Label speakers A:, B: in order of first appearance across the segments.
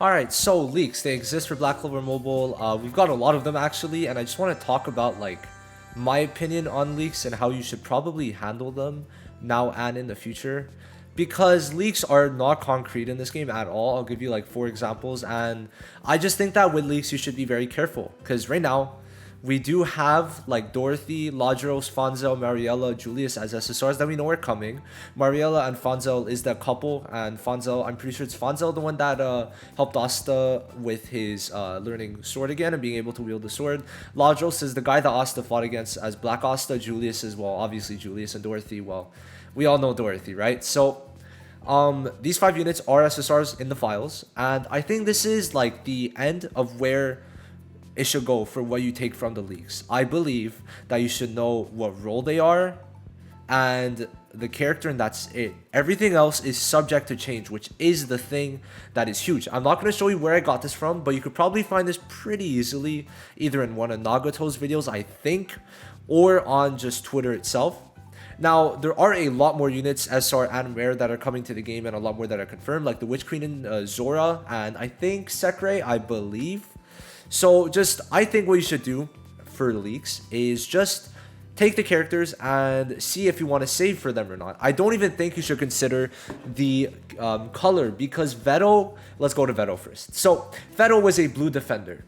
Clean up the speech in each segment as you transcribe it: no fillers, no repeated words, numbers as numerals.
A: Alright, so leaks, they exist for Black Clover Mobile. We've got a lot of them actually, and I just want to talk about like my opinion on leaks and how you should probably handle them now and in the future. Because leaks are not concrete in this game at all. I'll give you like 4 examples, and I just think that with leaks you should be very careful. Because right now, we do have like Dorothy, Ladros, Fonzel, Mariella, Julius as SSRs that we know are coming. Mariella and Fonzel is the couple, and Fonzel, I'm pretty sure it's Fonzel the one that helped Asta with his learning sword again and being able to wield the sword. Ladros is the guy that Asta fought against as Black Asta. Julius is, well, obviously Julius, and Dorothy, well, we all know Dorothy, right? So these 5 units are SSRs in the files, and I think this is like the end of where it should go for what you take from the leaks. I believe that you should know what role they are and the character, and that's it. Everything else is subject to change, which is the thing that is huge. I'm not going to show you where I got this from, but you could probably find this pretty easily either in one of Nagato's videos, I think, or on just Twitter itself. Now, there are a lot more units, SR and Rare, that are coming to the game, and a lot more that are confirmed, like the Witch Queen and Zora, and I think Sekre, I believe. So just, I think what you should do for leaks is just take the characters and see if you want to save for them or not. I don't even think you should consider the color, because Veto, let's go to Veto first. So Veto was a blue defender,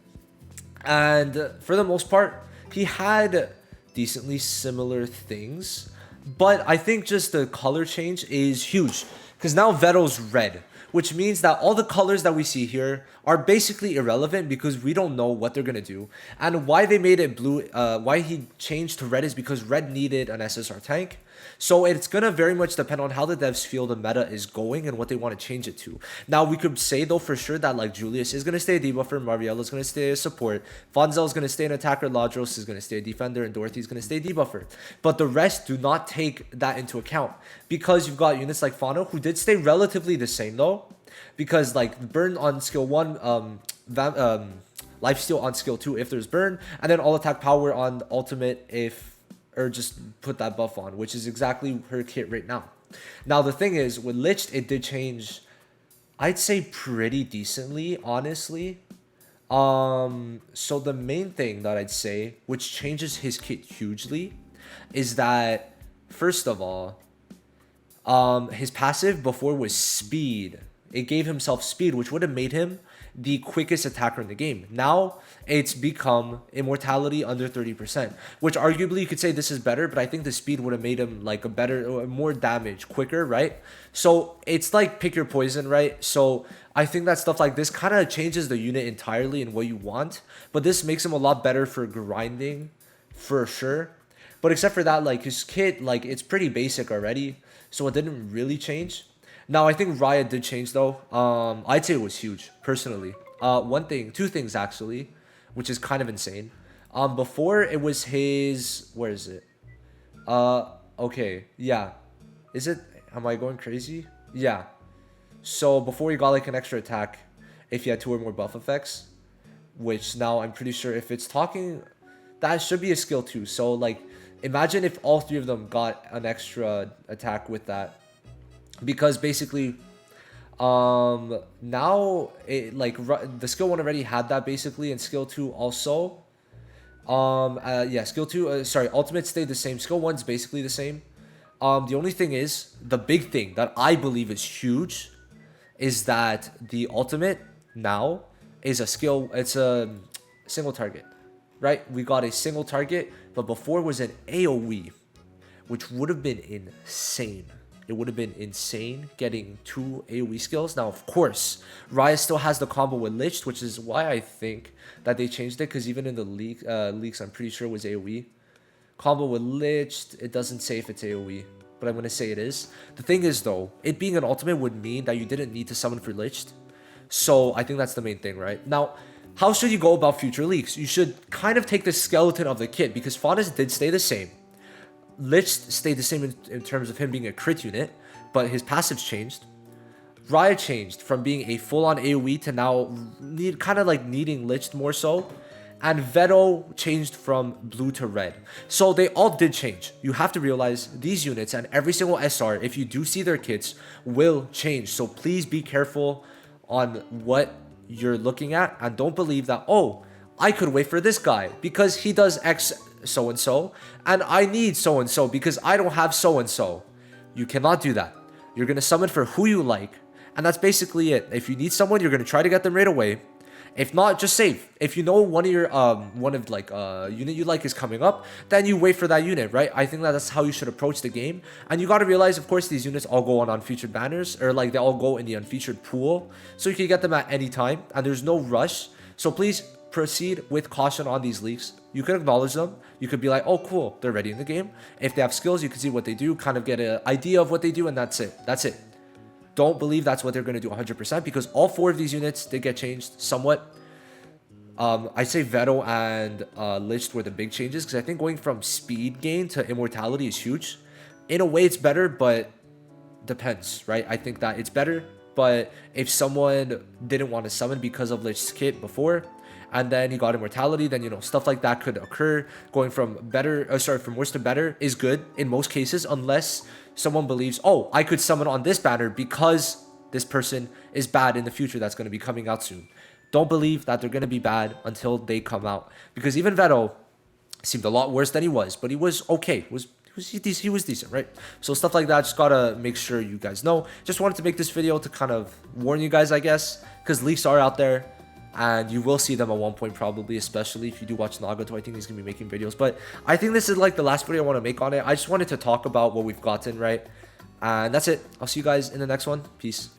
A: and for the most part, he had decently similar things, but I think just the color change is huge, because now Veto's red, which means that all the colors that we see here are basically irrelevant because we don't know what they're going to do. And why they made it blue, why he changed to red is because red needed an SSR tank. So it's going to very much depend on how the devs feel the meta is going and what they want to change it to. Now, we could say, though, for sure that like Julius is going to stay a debuffer, Mariella is going to stay a support, Fonzel is going to stay an attacker, Ladros is going to stay a defender, and Dorothy is going to stay a debuffer. But the rest do not take that into account, because you've got units like Fano who did stay relatively the same, though, because like burn on skill 1, lifesteal on skill 2 if there's burn, and then all attack power on ultimate if, or just put that buff on, which is exactly her kit right now. Now the thing is, with Licht, it did change, I'd say pretty decently, honestly. So the main thing that I'd say, which changes his kit hugely, is that first of all, his passive before was speed. It gave himself speed, which would have made him the quickest attacker in the game. Now it's become immortality under 30%, which arguably you could say this is better, but I think the speed would have made him like a better, more damage quicker, right? So it's like pick your poison, right? So I think that stuff like this kind of changes the unit entirely and what you want, but this makes him a lot better for grinding for sure. But except for that, like his kit, like it's pretty basic already, so it didn't really change. Now, I think Raya did change, though. I'd say it was huge, personally. Two things, actually, which is kind of insane. Before, it was his... Where is it? Okay, yeah. Is it... Am I going crazy? Yeah. So, before he got, like, an extra attack, if he had 2 or more buff effects, which now I'm pretty sure if it's talking... That should be a skill, too. So, like, imagine if all 3 of them got an extra attack with that. Because basically now it like the skill 1 already had that basically, and skill 2 also. Yeah, skill 2 sorry, ultimate stayed the same, skill 1's basically the same. The only thing is, the big thing that I believe is huge is that the ultimate now is a skill, it's a single target, right? We got a single target, but before was an AoE, which would have been insane. It would have been insane getting 2 AoE skills. Now, of course, Raya still has the combo with Licht, which is why I think that they changed it, because even in the leaks, I'm pretty sure it was AoE. Combo with Licht, it doesn't say if it's AoE, but I'm going to say it is. The thing is, though, it being an ultimate would mean that you didn't need to summon for Licht. So I think that's the main thing, right? Now, how should you go about future leaks? You should kind of take the skeleton of the kit, because Faunus did stay the same. Lich stayed the same in terms of him being a crit unit, but his passives changed. Raya changed from being a full-on AoE to now kind of like needing Lich more so. And Veto changed from blue to red. So they all did change. You have to realize these units and every single SR, if you do see their kits, will change. So please be careful on what you're looking at, and don't believe that, oh, I could wait for this guy because he does X so and so, and I need so and so because I don't have so and so. You cannot do that. You're gonna summon for who you like, and that's basically it. If you need someone, you're gonna try to get them right away. If not, just save. If you know one of your unit you like is coming up, then you wait for that unit, right? I think that's how you should approach the game. And you gotta realize, of course, these units all go on unfeatured banners, or like they all go in the unfeatured pool, so you can get them at any time, and there's no rush. So please proceed with caution on these leaks. You can acknowledge them. You could be like, oh, cool, they're ready in the game. If they have skills, you can see what they do, kind of get an idea of what they do, and that's it. That's it. Don't believe that's what they're going to do 100% because all 4 of these units did get changed somewhat. I'd say Veto and Licht were the big changes because I think going from speed gain to immortality is huge. In a way, it's better, but depends, right? I think that it's better, but if someone didn't want to summon because of Licht's kit before, and then he got immortality, then, you know, stuff like that could occur. Going from from worse to better is good in most cases, unless someone believes, oh, I could summon on this banner because this person is bad in the future that's going to be coming out soon. Don't believe that they're going to be bad until they come out, because even Veto seemed a lot worse than he was, but he was okay. He was decent, right? So stuff like that, just gotta make sure you guys know. Just wanted to make this video to kind of warn you guys, I guess, because leaks are out there. And you will see them at one point probably, especially if you do watch Nagato. I think he's going to be making videos. But I think this is like the last video I want to make on it. I just wanted to talk about what we've gotten, right? And that's it. I'll see you guys in the next one. Peace.